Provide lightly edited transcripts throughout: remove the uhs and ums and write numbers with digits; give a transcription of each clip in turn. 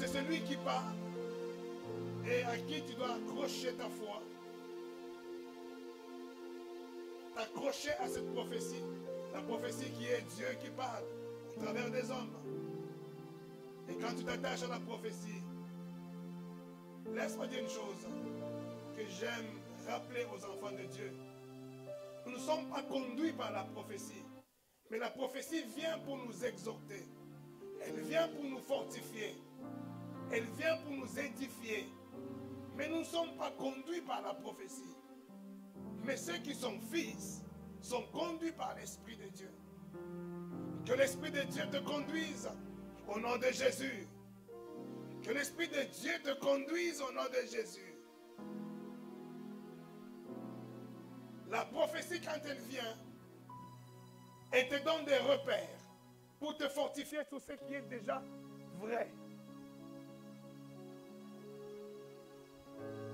c'est celui qui parle et à qui tu dois accrocher ta foi. T'accrocher à cette prophétie. La prophétie qui est Dieu qui parle au travers des hommes. Et quand tu t'attaches à la prophétie, laisse-moi dire une chose que j'aime rappeler aux enfants de Dieu. Nous ne sommes pas conduits par la prophétie, mais la prophétie vient pour nous exhorter. Elle vient pour nous fortifier. Elle vient pour nous édifier. Mais nous ne sommes pas conduits par la prophétie. Mais ceux qui sont fils sont conduits par l'Esprit de Dieu. Que l'Esprit de Dieu te conduise au nom de Jésus. Que l'Esprit de Dieu te conduise au nom de Jésus. La prophétie, quand elle vient, elle te donne des repères pour te fortifier sur ce qui est déjà vrai.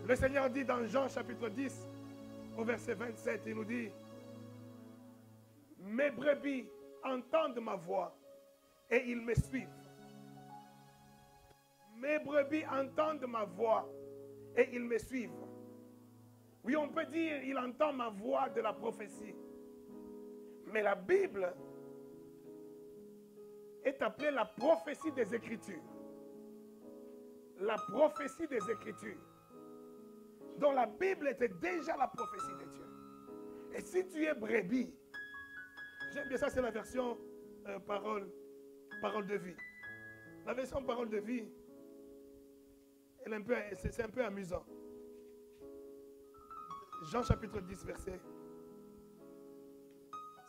Le Seigneur dit dans Jean chapitre 10, au verset 27, il nous dit: mes brebis entendent ma voix et ils me suivent. Mes brebis entendent ma voix et ils me suivent. Oui, on peut dire il entend ma voix de la prophétie. Mais la Bible est appelée la prophétie des Écritures. La prophétie des Écritures. Donc la Bible était déjà la prophétie de Dieu. Et si tu es brebis, j'aime bien ça, c'est la version parole de vie. La version parole de vie, c'est un peu amusant. Jean chapitre 10, verset.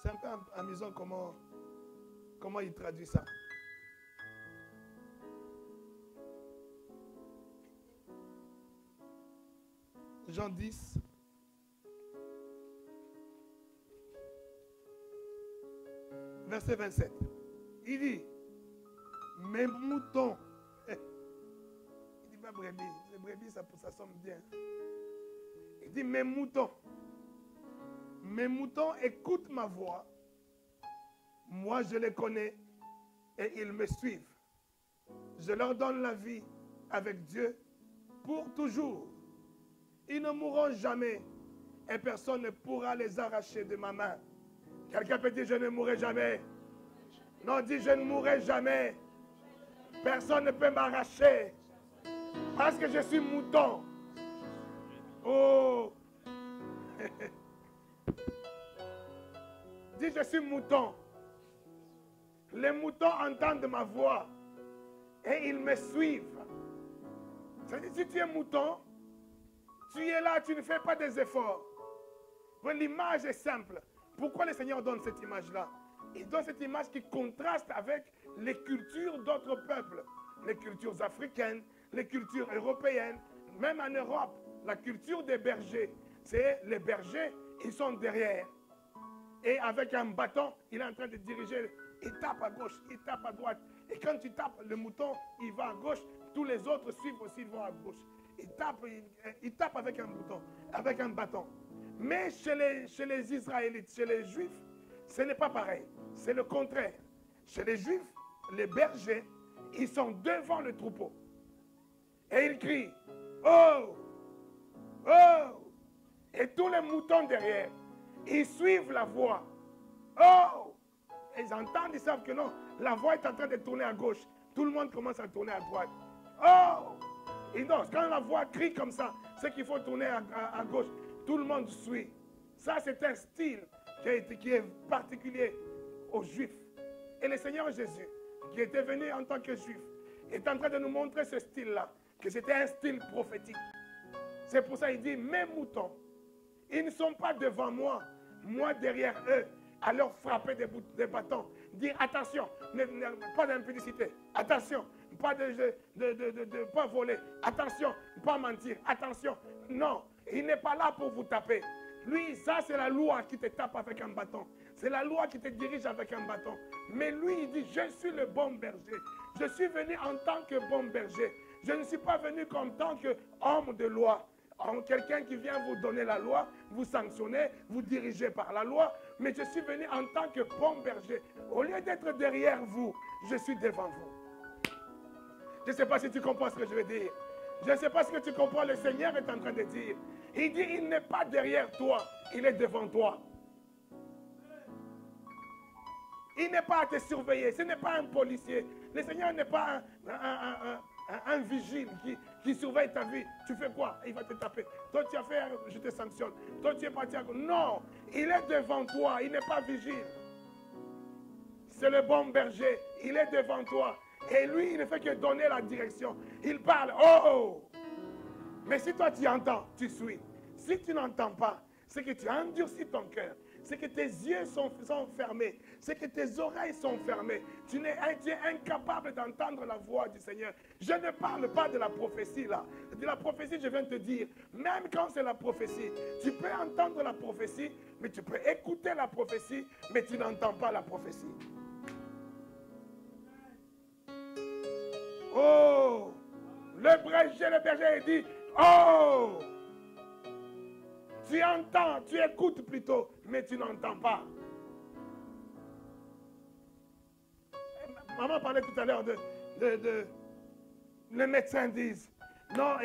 C'est un peu amusant comment il traduit ça. Jean 10. Verset 27. Il dit: mes moutons. Il dit pas brebis. Les brebis, ça sonne bien. Il dit: mes moutons écoutent ma voix. Moi, je les connais et ils me suivent. Je leur donne la vie avec Dieu pour toujours. Ils ne mourront jamais et personne ne pourra les arracher de ma main. Quelqu'un peut dire: je ne mourrai jamais. Non, dis: je ne mourrai jamais. Personne ne peut m'arracher parce que je suis mouton. Oh! Dis: je suis mouton. Les moutons entendent ma voix et ils me suivent. C'est-à-dire, si tu es mouton, tu es là, tu ne fais pas des efforts. L'image est simple. Pourquoi le Seigneur donne cette image-là? Il donne cette image qui contraste avec les cultures d'autres peuples. Les cultures africaines, les cultures européennes, même en Europe. La culture des bergers, c'est les bergers, ils sont derrière. Et avec un bâton, il est en train de diriger. Il tape à gauche, il tape à droite. Et quand tu tapes, le mouton, il va à gauche. Tous les autres suivent aussi, ils vont à gauche. Il tape avec un bouton, avec un bâton. Mais chez les Israélites, chez les Juifs, ce n'est pas pareil. C'est le contraire. Chez les Juifs, les bergers, ils sont devant le troupeau. Et ils crient: oh! Oh! Et tous les moutons derrière, ils suivent la voix. Oh! Et ils entendent, ils savent que non, la voix est en train de tourner à gauche. Tout le monde commence à tourner à droite. Oh! Et donc, quand la voix crie comme ça, c'est qu'il faut tourner à gauche. Tout le monde suit. Ça, c'est un style qui est particulier aux Juifs. Et le Seigneur Jésus, qui était venu en tant que Juif, est en train de nous montrer ce style-là, que c'était un style prophétique. C'est pour ça qu'il dit: mes moutons, ils ne sont pas devant moi, moi derrière eux, à leur frapper des bâtons. Dire: attention, pas d'impudicité, attention, pas pas voler, attention, pas mentir, attention. Non, il n'est pas là pour vous taper. Lui, ça c'est la loi qui te tape avec un bâton. C'est la loi qui te dirige avec un bâton. Mais lui, il dit: je suis le bon berger. Je suis venu en tant que bon berger. Je ne suis pas venu en tant qu'homme de loi. Quelqu'un qui vient vous donner la loi, vous sanctionner, vous diriger par la loi. Mais je suis venu en tant que bon berger. Au lieu d'être derrière vous, je suis devant vous. Je ne sais pas si tu comprends ce que je veux dire. Je ne sais pas ce que tu comprends, le Seigneur est en train de dire. Il dit, il n'est pas derrière toi, il est devant toi. Il n'est pas à te surveiller, ce n'est pas un policier. Le Seigneur n'est pas un vigile qui surveille ta vie. Tu fais quoi? Il va te taper. Toi, tu as fait, je te sanctionne. Toi, tu es parti à... Non, il est devant toi, il n'est pas vigile. C'est le bon berger, il est devant toi. Et lui, il ne fait que donner la direction. Il parle, oh! Mais si toi, tu entends, tu suis. Si tu n'entends pas, c'est que tu as endurci ton cœur. C'est que tes yeux sont fermés. C'est que tes oreilles sont fermées. Tu es incapable d'entendre la voix du Seigneur. Je ne parle pas de la prophétie là. De la prophétie, je viens de te dire, même quand c'est la prophétie, tu peux entendre la prophétie, mais tu peux écouter la prophétie, mais tu n'entends pas la prophétie. Oh! Le berger dit, oh! Tu entends, tu écoutes plutôt, mais tu n'entends pas. Maman parlait tout à l'heure les médecins disent, non,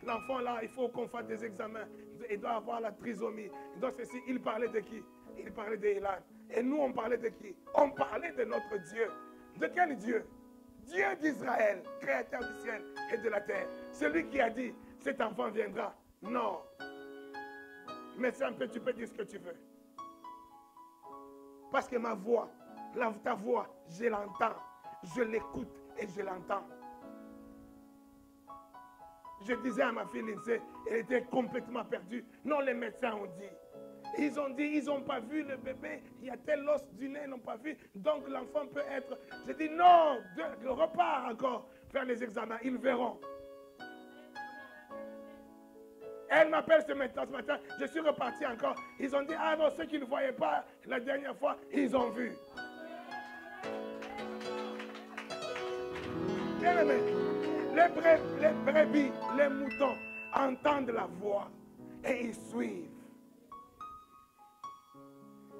l'enfant là, il faut qu'on fasse des examens, il doit avoir la trisomie, il doit ceci. Il parlait de qui? Il parlait d'Élan. Et nous, on parlait de qui? On parlait de notre Dieu. De quel Dieu? Dieu d'Israël, créateur du ciel et de la terre. Celui qui a dit, cet enfant viendra. Non. Mais c'est un peu, tu peux dire ce que tu veux. Parce que ma voix, ta voix, je l'entends. Je l'écoute et je l'entends. Je disais à ma fille Lindsay, elle était complètement perdue. Non, les médecins ont dit. Ils n'ont pas vu le bébé. Il y a tel os du nez, ils n'ont pas vu. Donc l'enfant peut être... J'ai dit non, repars encore faire les examens. Ils verront. Elle m'appelle ce matin, je suis reparti encore. Ils ont dit, ah non, ceux qui ne voyaient pas la dernière fois, ils ont vu. Bien aimé, les brebis, les moutons entendent la voix et ils suivent.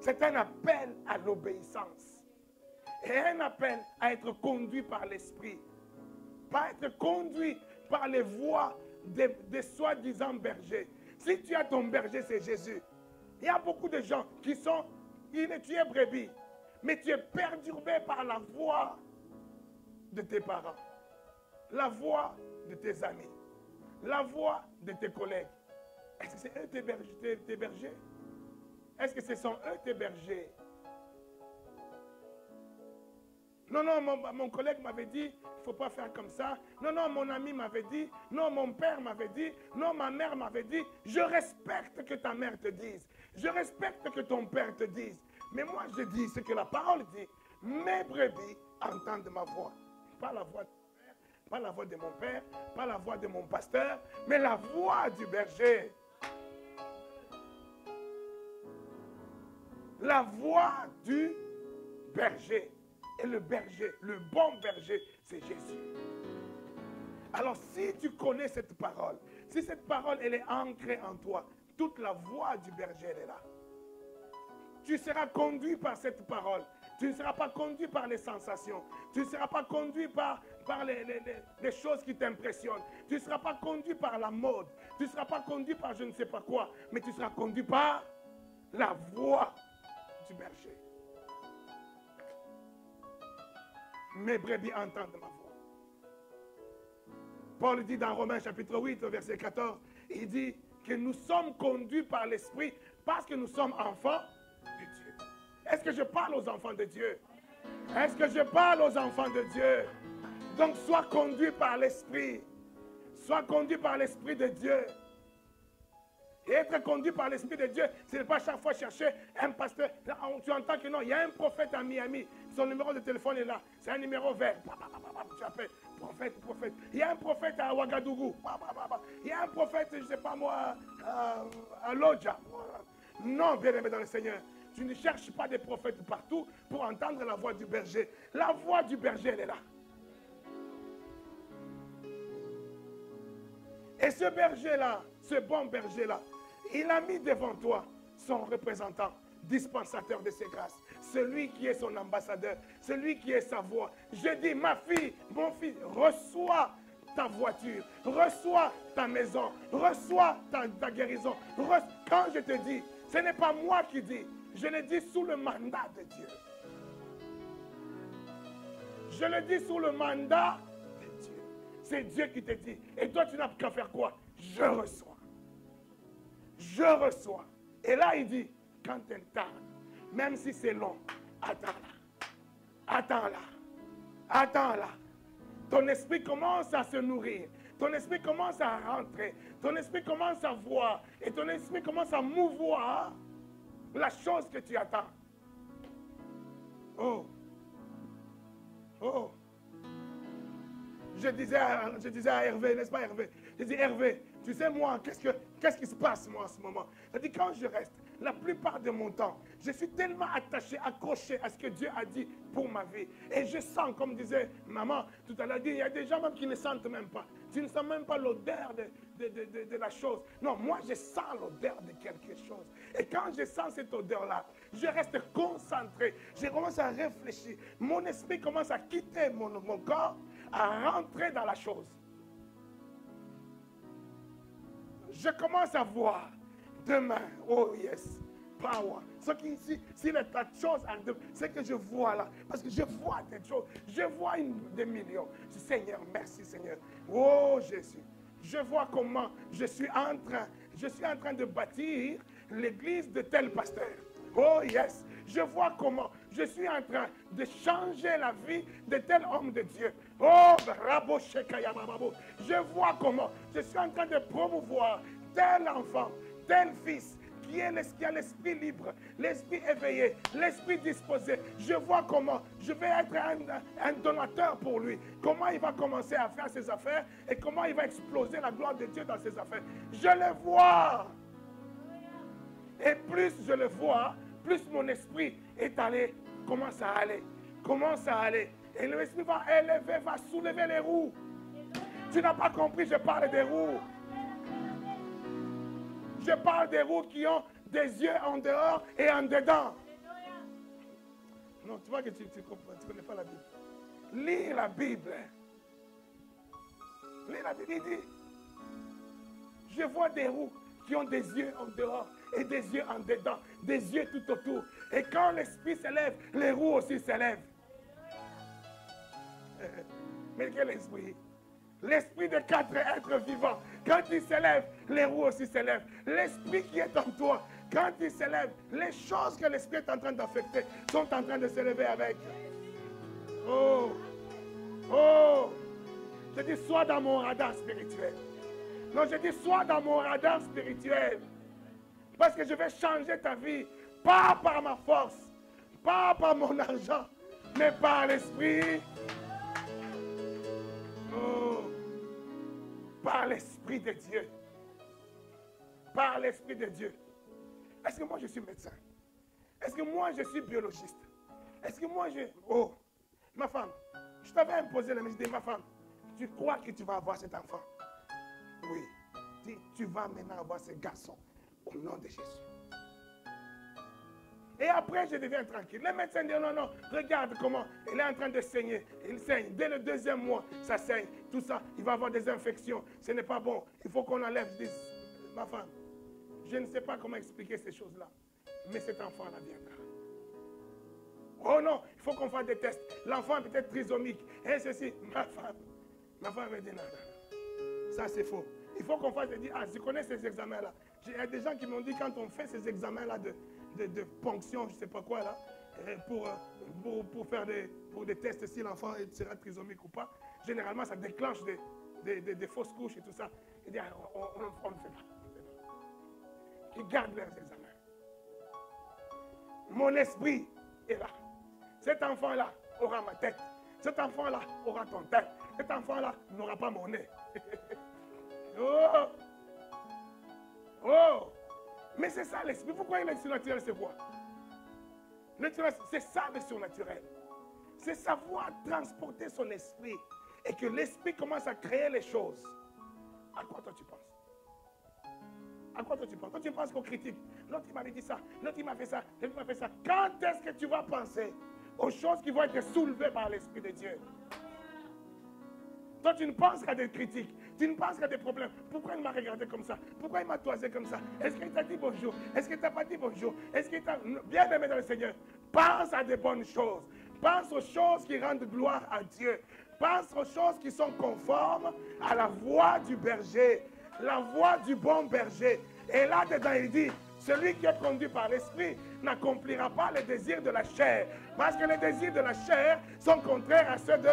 C'est un appel à l'obéissance et un appel à être conduit par l'esprit. Pas être conduit par les voix des soi-disant bergers. Si tu as ton berger, c'est Jésus. Il y a beaucoup de gens qui sont, tu es brebis, mais tu es perturbé par la voix de tes parents, la voix de tes amis, la voix de tes collègues. Est-ce que c'est eux tes bergers? Est-ce que ce sont eux tes bergers? Non, non, mon collègue m'avait dit, il ne faut pas faire comme ça. Non, non, mon ami m'avait dit. Non, mon père m'avait dit. Non, ma mère m'avait dit. Je respecte que ta mère te dise. Je respecte que ton père te dise. Mais moi, je dis ce que la parole dit. Mes brebis entendent ma voix. Pas la voix de mon père, pas la voix de mon père, pas la voix de mon pasteur, mais la voix du berger. La voix du berger. Et le berger, le bon berger, c'est Jésus. Alors si tu connais cette parole, si cette parole elle est ancrée en toi, toute la voix du berger elle est là. Tu seras conduit par cette parole. Tu ne seras pas conduit par les sensations. Tu ne seras pas conduit par les choses qui t'impressionnent. Tu ne seras pas conduit par la mode. Tu ne seras pas conduit par je ne sais pas quoi. Mais tu seras conduit par la voix du berger. Mes brebis entendent ma voix. Paul dit dans Romains chapitre 8, verset 14, il dit que nous sommes conduits par l'Esprit parce que nous sommes enfants de Dieu. Est-ce que je parle aux enfants de Dieu? Est-ce que je parle aux enfants de Dieu? Donc sois conduit par l'Esprit. Sois conduit par l'Esprit de Dieu. Et être conduit par l'Esprit de Dieu, ce n'est pas chaque fois chercher un pasteur. Tu entends que non, il y a un prophète à Miami. Son numéro de téléphone est là. C'est un numéro vert. Tu appelles prophète, prophète. Il y a un prophète à Ouagadougou. Il y a un prophète, je ne sais pas moi, à Lodja. Non, bien-aimé dans le Seigneur. Tu ne cherches pas des prophètes partout pour entendre la voix du berger. La voix du berger, elle est là. Et ce berger-là, ce bon berger-là, il a mis devant toi son représentant, dispensateur de ses grâces, celui qui est son ambassadeur, celui qui est sa voix. Je dis, ma fille, mon fils, reçois ta voiture, reçois ta maison, reçois ta guérison. Quand je te dis, ce n'est pas moi qui dis, je le dis sous le mandat de Dieu. Je le dis sous le mandat de Dieu. C'est Dieu qui te dit. Et toi, tu n'as qu'à faire quoi? Je reçois. Je reçois. Et là, il dit, quand elle tarde, même si c'est long, attends-la. Attends-la. Attends-la. Ton esprit commence à se nourrir. Ton esprit commence à rentrer. Ton esprit commence à voir. Et ton esprit commence à mouvoir la chose que tu attends. Oh. Oh. Je disais à Hervé, n'est-ce pas Hervé? Je dis, Hervé, tu sais moi, qu'est-ce qui se passe moi en ce moment? Je dis, quand je reste, la plupart de mon temps, je suis tellement attaché, accroché à ce que Dieu a dit pour ma vie. Et je sens, comme disait maman tout à l'heure, il y a des gens même qui ne sentent même pas. Tu ne sens même pas l'odeur de la chose. Non, moi je sens l'odeur de quelque chose. Et quand je sens cette odeur-là, je reste concentré. Je commence à réfléchir. Mon esprit commence à quitter mon corps, à rentrer dans la chose. Je commence à voir demain, oh yes, power. Ce qui ici, s'il est ta chose, c'est que je vois là. Parce que je vois des choses. Je vois des millions. Je dis, Seigneur, merci Seigneur. Oh Jésus. Je vois comment je suis en train de bâtir l'église de tel pasteur. Oh yes. Je vois comment je suis en train de changer la vie de tel homme de Dieu. Oh, bravo, Shekayamamabo. Je vois comment je suis en train de promouvoir tel enfant, tel fils qui a l'esprit libre, l'esprit éveillé, l'esprit disposé. Je vois comment je vais être un donateur pour lui. Comment il va commencer à faire ses affaires et comment il va exploser la gloire de Dieu dans ses affaires. Je le vois. Et plus je le vois, plus mon esprit est allé, commence à aller. Et l'esprit va élever, va soulever les roues. Tu n'as pas compris, je parle des roues. Je parle des roues qui ont des yeux en dehors et en dedans. Non, tu vois que tu ne connais pas la Bible. Lis la Bible. Lis la Bible, il dit, je vois des roues qui ont des yeux en dehors et des yeux en dedans, des yeux tout autour. Et quand l'esprit s'élève, les roues aussi s'élèvent. Mais quel esprit? L'esprit de 4 êtres vivants. Quand il s'élève, les roues aussi s'élèvent. L'esprit qui est en toi, quand il s'élève, les choses que l'esprit est en train d'affecter sont en train de s'élever avec. Oh, oh, je dis, sois dans mon radar spirituel. Non, je dis, sois dans mon radar spirituel. Parce que je vais changer ta vie, pas par ma force, pas par mon argent, mais par l'esprit. Oh, par l'esprit de Dieu. Par l'esprit de Dieu. Est-ce que moi je suis médecin? Est-ce que moi je suis biologiste? Est-ce que moi je... Oh, ma femme, je t'avais imposé la médecine. Ma femme, tu crois que tu vas avoir cet enfant? Oui. Tu vas maintenant avoir ce garçon. Au nom de Jésus. Et après, je deviens tranquille. Les médecins disent non, non, regarde comment il est en train de saigner. Il saigne. Dès le 2e mois, ça saigne. Tout ça, il va avoir des infections. Ce n'est pas bon. Il faut qu'on enlève. Je dis, ma femme, je ne sais pas comment expliquer ces choses-là. Mais cet enfant-là viendra. Oh non, il faut qu'on fasse des tests. L'enfant est peut-être trisomique. Et ceci, ma femme me dit non, non. Ça, c'est faux. Il faut qu'on fasse des... Ah, je connais ces examens-là. Il y a des gens qui m'ont dit quand on fait ces examens-là de ponction, je ne sais pas quoi, là, pour faire des tests si l'enfant sera trisomique ou pas, généralement, ça déclenche des fausses couches et tout ça. Il dit, on ne fait pas. Ils gardent leurs examens. Mon esprit est là. Cet enfant-là aura ma tête. Cet enfant-là aura ton tête. Cet enfant-là n'aura pas mon nez. Oh! Oh! Mais c'est ça l'esprit. Pourquoi le surnaturel se voit? C'est ça le surnaturel. C'est savoir transporter son esprit. Et que l'esprit commence à créer les choses. À quoi toi tu penses? À quoi toi tu penses? Toi tu penses qu'on critique. L'autre il m'avait dit ça, l'autre il m'a fait ça, l'autre il m'a fait ça. Quand est-ce que tu vas penser aux choses qui vont être soulevées par l'Esprit de Dieu? Toi tu ne penses qu'à des critiques, tu ne penses qu'à des problèmes. Pourquoi il m'a regardé comme ça? Pourquoi il m'a toisé comme ça? Est-ce qu'il t'a dit bonjour? Est-ce qu'il t'a pas dit bonjour? Est-ce qu'il t'a... Bien aimé dans le Seigneur, pense à des bonnes choses. Pense aux choses qui rendent gloire à Dieu. Pense aux choses qui sont conformes à la voix du berger, la voix du bon berger. Et là-dedans, il dit, celui qui est conduit par l'Esprit n'accomplira pas les désirs de la chair. Parce que les désirs de la chair sont contraires à ceux de...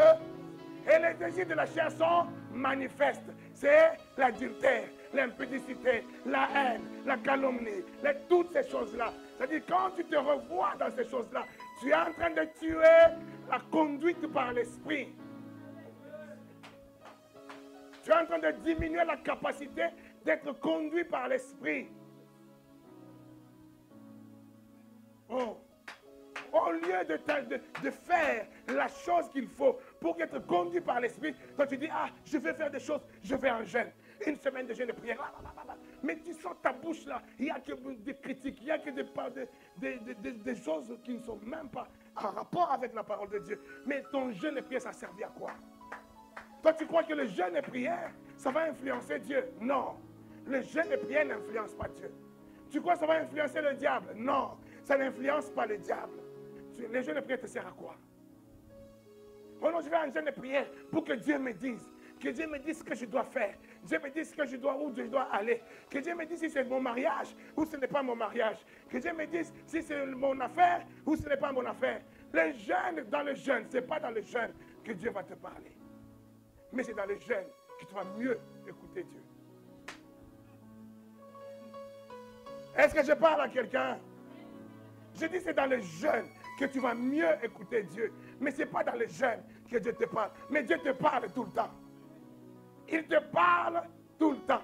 Et les désirs de la chair sont manifestes. C'est l'adultère, l'impudicité, la haine, la calomnie, toutes ces choses-là. C'est-à-dire, quand tu te revois dans ces choses-là, tu es en train de tuer la conduite par l'Esprit. Tu es en train de diminuer la capacité d'être conduit par l'Esprit. Oh. Au lieu de faire la chose qu'il faut pour être conduit par l'Esprit, toi tu dis, ah, je vais faire des choses, je vais en jeûne. Une semaine de jeûne et prière. Mais tu sens ta bouche là, il n'y a que des critiques, il n'y a que des choses qui ne sont même pas en rapport avec la parole de Dieu. Mais ton jeûne et prière, ça servait à quoi? Toi tu crois que le jeûne et prière, ça va influencer Dieu? Non. Le jeûne et prière n'influence pas Dieu. Tu crois que ça va influencer le diable? Non. Ça n'influence pas le diable. Les jeûnes de prière te servent à quoi? Oh non, je vais en jeûne de prière pour que Dieu me dise. Que Dieu me dise ce que je dois faire. Dieu me dise où je dois aller. Que Dieu me dise si c'est mon mariage ou ce n'est pas mon mariage. Que Dieu me dise si c'est mon affaire ou ce n'est pas mon affaire. Le jeûne, dans le jeûne, ce n'est pas dans le jeûne que Dieu va te parler. Mais c'est dans le jeûne que tu vas mieux écouter Dieu. Est-ce que je parle à quelqu'un? Je dis c'est dans le jeûne que tu vas mieux écouter Dieu. Mais ce n'est pas dans le jeûne que Dieu te parle. Mais Dieu te parle tout le temps. Il te parle tout le temps.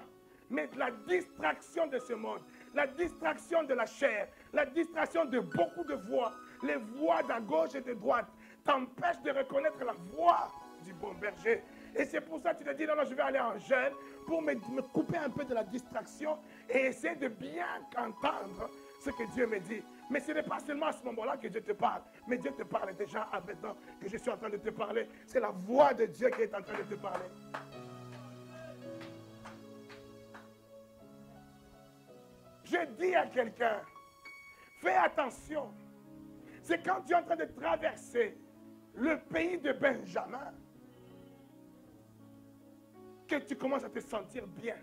Mais la distraction de ce monde, la distraction de la chair, la distraction de beaucoup de voix, les voix d'à gauche et de droite, t'empêchent de reconnaître la voix du bon berger. Et c'est pour ça que tu te dis, non, je vais aller en jeûne pour me couper un peu de la distraction et essayer de bien entendre ce que Dieu me dit. Mais ce n'est pas seulement à ce moment-là que Dieu te parle. Mais Dieu te parle déjà à maintenant que je suis en train de te parler. C'est la voix de Dieu qui est en train de te parler. Je dis à quelqu'un, fais attention. C'est quand tu es en train de traverser le pays de Benjamin que tu commences à te sentir bien.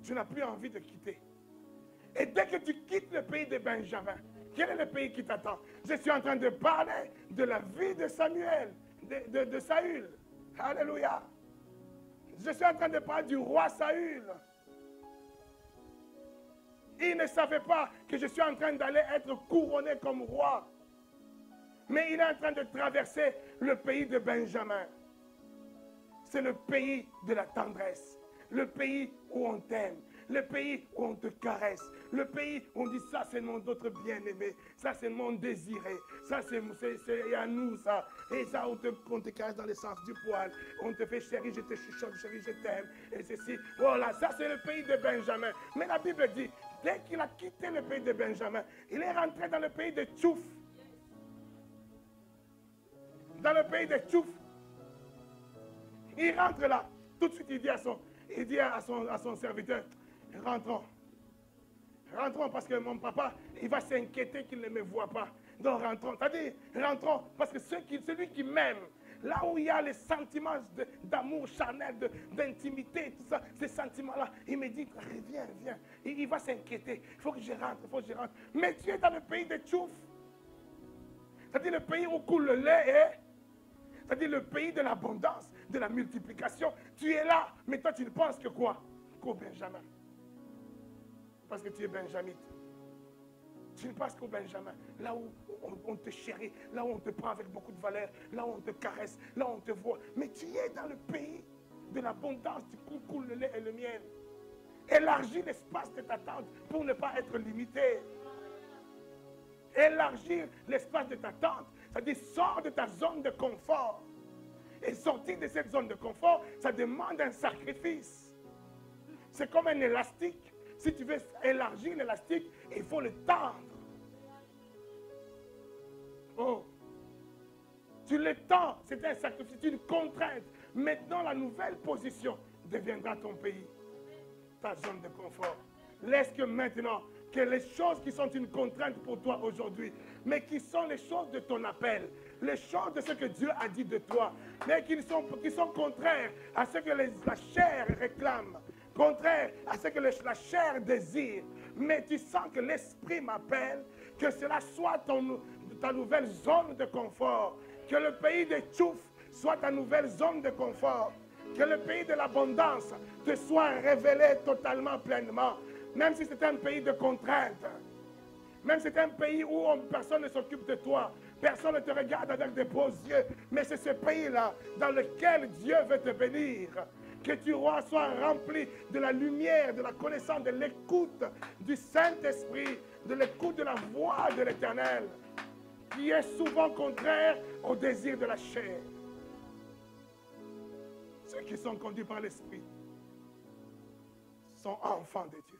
Tu n'as plus envie de quitter. Et dès que tu quittes le pays de Benjamin, quel est le pays qui t'attend? Je suis en train de parler de la vie de Samuel, de Saül. Alléluia. Je suis en train de parler du roi Saül. Il ne savait pas que je suis en train d'aller être couronné comme roi. Mais il est en train de traverser le pays de Benjamin. C'est le pays de la tendresse. Le pays où on t'aime. Le pays où on te caresse. Le pays où on dit ça c'est mon autre bien-aimé. Ça c'est mon désiré. Ça c'est à nous ça. Et ça on te caresse dans le sens du poil. On te fait chérie, je te chuchote, chérie, je t'aime. Et ceci. Voilà, ça c'est le pays de Benjamin. Mais la Bible dit, dès qu'il a quitté le pays de Benjamin, il est rentré dans le pays de Tchouf. Dans le pays de Tchouf. Il rentre là. Tout de suite il dit à son serviteur, rentrons. Rentrons parce que mon papa, il va s'inquiéter qu'il ne me voit pas. Donc rentrons. C'est-à-dire, rentrons parce que celui qui m'aime, là où il y a les sentiments d'amour charnel, d'intimité, tout ça, ces sentiments-là, il me dit, reviens, viens. Il va s'inquiéter. Il faut que je rentre, Mais tu es dans le pays de Tchouf. C'est-à-dire le pays où coule le lait c'est-à-dire le pays de l'abondance, de la multiplication. Tu es là, mais toi tu ne penses que quoi? Qu'au Benjamin. Parce que tu es benjamite. Tu ne penses qu'au Benjamin. Là où on te chérit, là où on te prend avec beaucoup de valeur, là où on te caresse, là où on te voit. Mais tu es dans le pays de l'abondance, du coup coule le lait et le miel. Élargis l'espace de ta tente pour ne pas être limité. Élargir l'espace de ta tente, c'est-à-dire sors de ta zone de confort. Et sortir de cette zone de confort, ça demande un sacrifice. C'est comme un élastique. Si tu veux élargir l'élastique, il faut le tendre. Oh. Tu le tends, c'est un sacrifice, c'est une contrainte. Maintenant, la nouvelle position deviendra ton pays, ta zone de confort. Laisse que maintenant, que les choses qui sont une contrainte pour toi aujourd'hui, mais qui sont les choses de ton appel, les choses de ce que Dieu a dit de toi, mais qui sont contraires à ce que la chair réclame, contraires à ce que la chair désire. Mais tu sens que l'Esprit m'appelle, que cela soit ta nouvelle zone de confort, que le pays des Tchouf soit ta nouvelle zone de confort, que le pays de l'abondance te soit révélé totalement, pleinement, même si c'est un pays de contraintes, même si c'est un pays où personne ne s'occupe de toi, personne ne te regarde avec des beaux yeux, mais c'est ce pays-là dans lequel Dieu veut te bénir. Que tu sois rempli de la lumière, de la connaissance, de l'écoute du Saint-Esprit, de l'écoute de la voix de l'Éternel, qui est souvent contraire au désir de la chair. Ceux qui sont conduits par l'Esprit sont enfants de Dieu.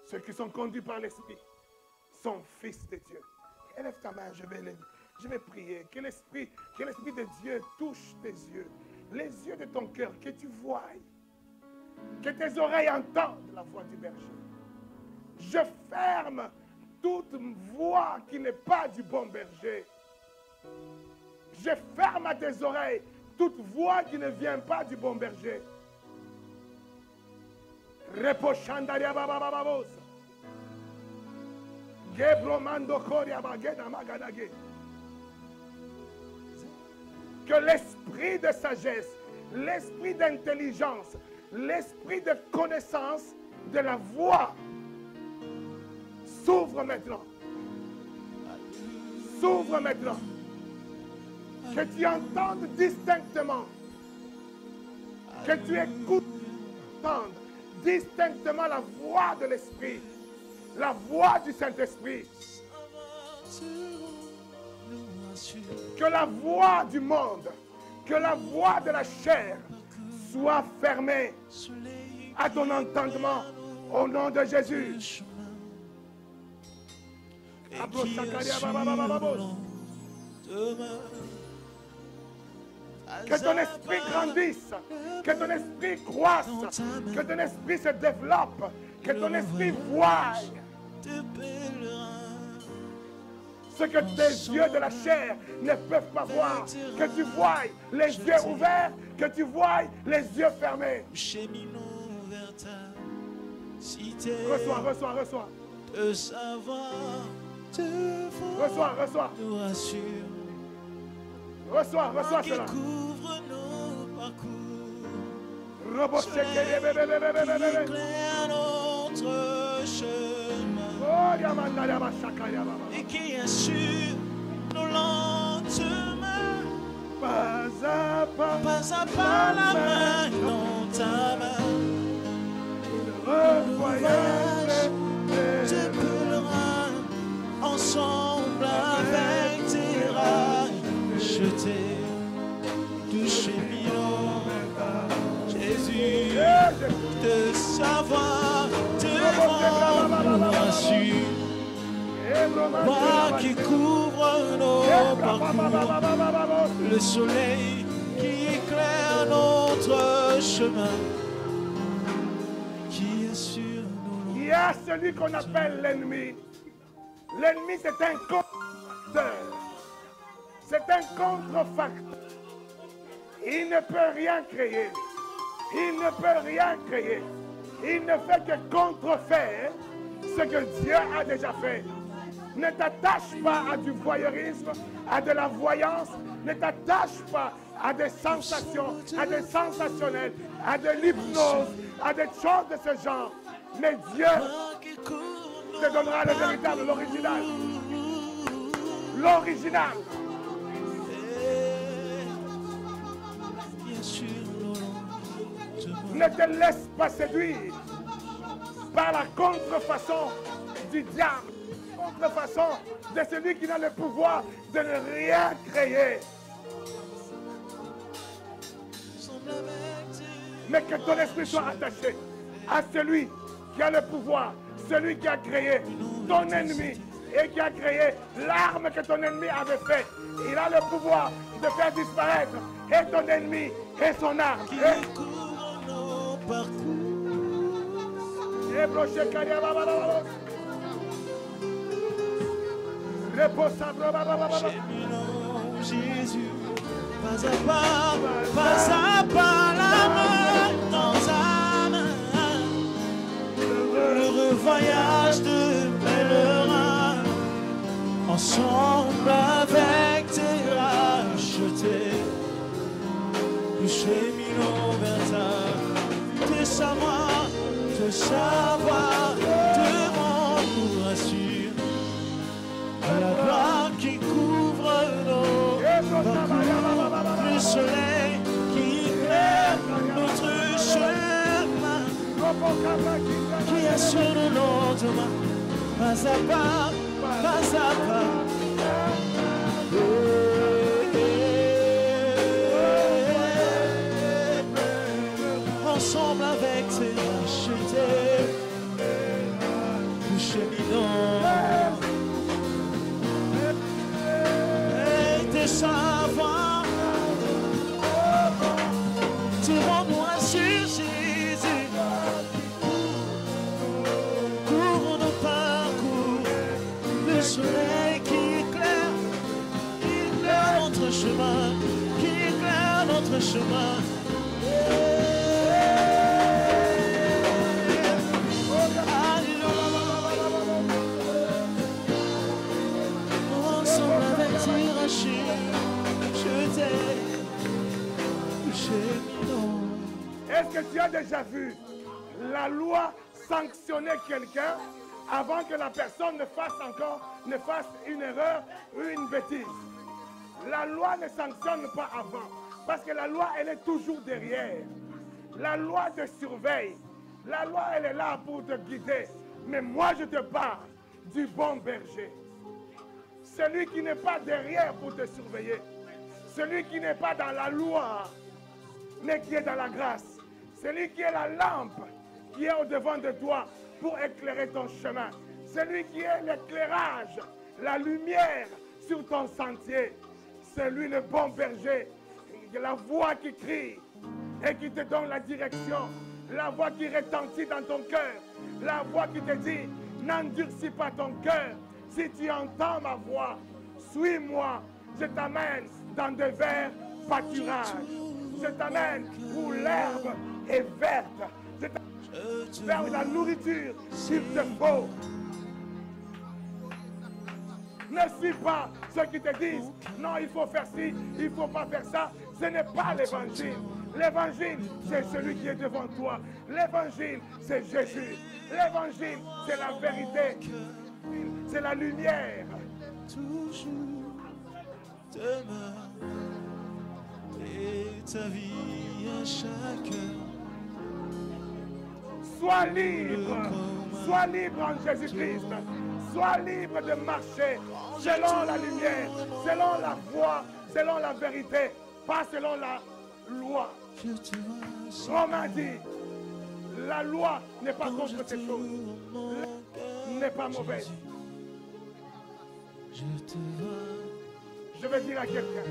Ceux qui sont conduits par l'Esprit sont fils de Dieu. Élève ta main, je vais prier. Que l'Esprit de Dieu touche tes yeux, les yeux de ton cœur, que tu voies, que tes oreilles entendent la voix du berger. Je ferme toute voix qui n'est pas du bon berger. Je ferme à tes oreilles toute voix qui ne vient pas du bon berger. Reposhandaria babababos. Gebromando koria bageda magadage. Que l'esprit de sagesse, l'esprit d'intelligence, l'esprit de connaissance de la voix s'ouvre maintenant. S'ouvre maintenant. Que tu entendes distinctement. Que tu écoutes distinctement la voix de l'Esprit. La voix du Saint-Esprit. Que la voix du monde, que la voix de la chair soit fermée à ton entendement au nom de Jésus. Que ton esprit grandisse, que ton esprit croisse, que ton esprit se développe, que ton esprit voie ce que tes yeux de la chair ne peuvent pas voir, que tu voies les yeux ouverts, que tu voies les yeux fermés. Reçois, reçois, reçois. Reçois, reçois. Reçois, reçois cela. Éclaire notre chemin et qui assure nos lendemains. Pas à Pas la main dans ta main. le voyage de pèlerin ensemble avec tes rails. Je t'ai touché mille ans, Jésus, de savoir devant nous rassure. Moi qui couvre nos parcours, le soleil qui éclaire notre chemin, qui assure nos. Il y a celui qu'on appelle l'ennemi. L'ennemi, c'est un contrefacteur. C'est un contrefacteur. Il ne peut rien créer. Il ne peut rien créer. Il ne fait que contrefaire ce que Dieu a déjà fait. Ne t'attache pas à du voyeurisme, à de la voyance. Ne t'attache pas à des sensations, à des sensationnels, à de l'hypnose, à des choses de ce genre. Mais Dieu te donnera le véritable, l'original. L'original. Ne te laisse pas séduire par la contrefaçon du diable, contrefaçon de celui qui a le pouvoir de ne rien créer. Mais que ton esprit soit attaché. à celui qui a le pouvoir, celui qui a créé ton ennemi et qui a créé l'arme que ton ennemi avait faite. Il a le pouvoir de faire disparaître et ton ennemi et son arme. Qui couvre nos parcours. Cheminons Jésus, pas à pas, la main dans ta main. Heureux voyage de pèlerin, ensemble avec tes rachetés. Nous cheminons vers te savoir, te rendre nous rassure. À la gloire qui couvre nos parcours, le soleil qui éclaire notre chemin, qui assure le lendemain, pas à pas, pas à pas. Ensemble avec ses rachetés, nous cheminons. Et savoir, te rends-moi sur Jésus, couvre nos parcours, le soleil qui éclaire notre chemin, qui éclaire notre chemin. Est-ce que tu as déjà vu la loi sanctionner quelqu'un avant que la personne ne fasse une erreur ou une bêtise? La loi ne sanctionne pas avant, parce que la loi, elle est toujours derrière. La loi te surveille. La loi, elle est là pour te guider. Mais moi, je te parle du bon berger. Celui qui n'est pas derrière pour te surveiller. Celui qui n'est pas dans la loi, mais qui est dans la grâce. Celui qui est la lampe, qui est au-devant de toi pour éclairer ton chemin. Celui qui est l'éclairage, la lumière sur ton sentier. C'est lui le bon berger. La voix qui crie et qui te donne la direction. La voix qui retentit dans ton cœur. La voix qui te dit, n'endurcis pas ton cœur. Si tu entends ma voix, suis-moi. Je t'amène dans de verts pâturages. Je t'amène où l'herbe est verte. Je t'amène vers la nourriture qu'il te faut. Ne suis pas ceux qui te disent, non, il faut faire ci, il ne faut pas faire ça. Ce n'est pas l'évangile. L'évangile, c'est celui qui est devant toi. L'évangile, c'est Jésus. L'évangile, c'est la vérité. C'est la lumière. Toujours demain et ta vie à chaque heure. Sois libre. Sois libre en Jésus-Christ. Sois libre de marcher selon la lumière, selon la voie, selon la vérité, pas selon la loi. Romain dit, la loi n'est pas contre ces choses. N'est pas mauvaise. Je vais dire à quelqu'un,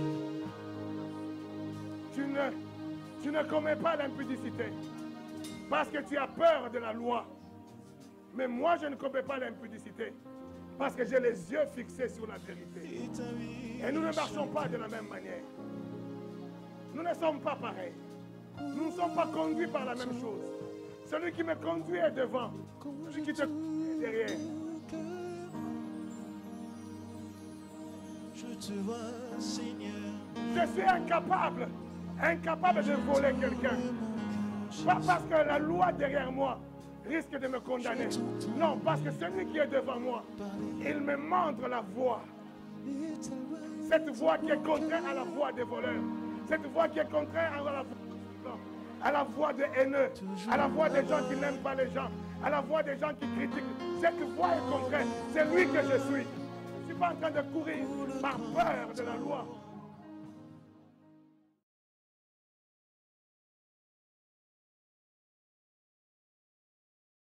tu ne commets pas l'impudicité parce que tu as peur de la loi. Mais moi, je ne commets pas l'impudicité parce que j'ai les yeux fixés sur la vérité. Et nous ne marchons pas de la même manière. Nous ne sommes pas pareils. Nous ne sommes pas conduits par la même chose. Celui qui me conduit est devant, celui qui te conduit est derrière. Je te vois, Seigneur. Je suis incapable de voler quelqu'un. Pas parce que la loi derrière moi risque de me condamner. Non, parce que celui qui est devant moi, il me montre la voie. Cette voie qui est contraire à la voie des voleurs. Cette voie qui est contraire à la voie des haineux, à la voie des gens qui n'aiment pas les gens, à la voie des gens qui critiquent. Cette voie est contraire. C'est lui que je suis. Je ne suis pas en train de courir par peur de la loi.